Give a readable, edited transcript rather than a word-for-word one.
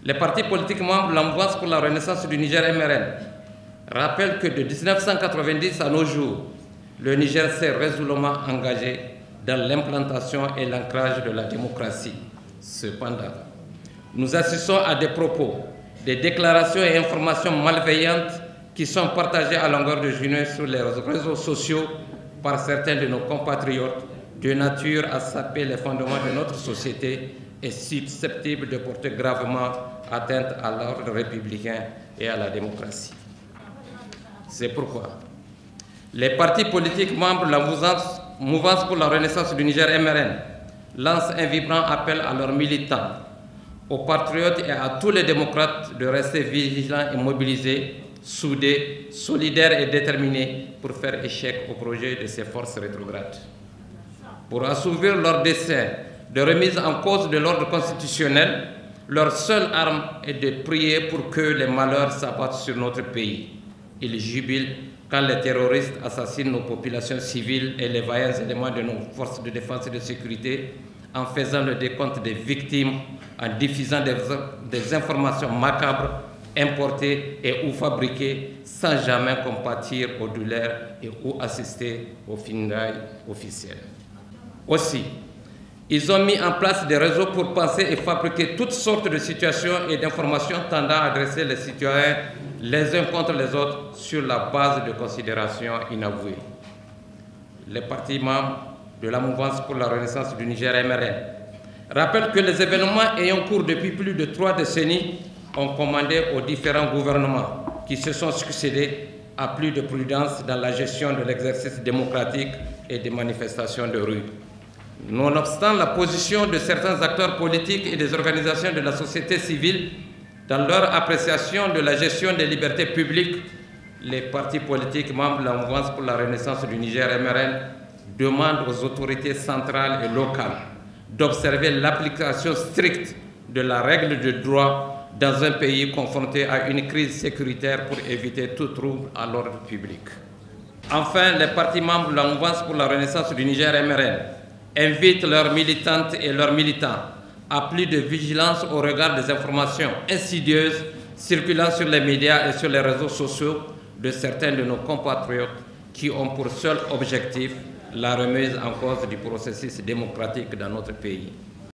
Les partis politiques membres de la Mouvance pour la Renaissance du Niger MRN rappellent que de 1990 à nos jours, le Niger s'est résolument engagé dans l'implantation et l'ancrage de la démocratie. Cependant, nous assistons à des propos, des déclarations et informations malveillantes qui sont partagées à longueur de journée sur les réseaux sociaux par certains de nos compatriotes, de nature à saper les fondements de notre société et susceptibles de porter gravement atteinte à l'ordre républicain et à la démocratie. C'est pourquoi les partis politiques membres de la Mouvance pour la Renaissance du Niger MRN lancent un vibrant appel à leurs militants, aux patriotes et à tous les démocrates de rester vigilants et mobilisés, soudés, solidaires et déterminés pour faire échec au projet de ces forces rétrogrades. Pour assouvir leur dessein de remise en cause de l'ordre constitutionnel, leur seule arme est de prier pour que les malheurs s'abattent sur notre pays. Ils jubilent quand les terroristes assassinent nos populations civiles et les vaillants éléments de nos forces de défense et de sécurité en faisant le décompte des victimes, en diffusant des informations macabres, importées et ou fabriquées sans jamais compatir aux douleurs et ou assister aux funérailles officielles. Aussi, ils ont mis en place des réseaux pour penser et fabriquer toutes sortes de situations et d'informations tendant à adresser les citoyens les uns contre les autres sur la base de considérations inavouées. Les partis membres de la Mouvance pour la Renaissance du Niger MRN rappellent que les événements ayant cours depuis plus de 3 décennies ont commandé aux différents gouvernements qui se sont succédés à plus de prudence dans la gestion de l'exercice démocratique et des manifestations de rue. Nonobstant la position de certains acteurs politiques et des organisations de la société civile dans leur appréciation de la gestion des libertés publiques, les partis politiques membres de la Mouvance pour la Renaissance du Niger MRN demandent aux autorités centrales et locales d'observer l'application stricte de la règle de droit dans un pays confronté à une crise sécuritaire pour éviter tout trouble à l'ordre public. Enfin, les partis membres de la Mouvance pour la Renaissance du Niger MRN invitent leurs militantes et leurs militants à plus de vigilance au regard des informations insidieuses circulant sur les médias et sur les réseaux sociaux de certains de nos compatriotes qui ont pour seul objectif la remise en cause du processus démocratique dans notre pays.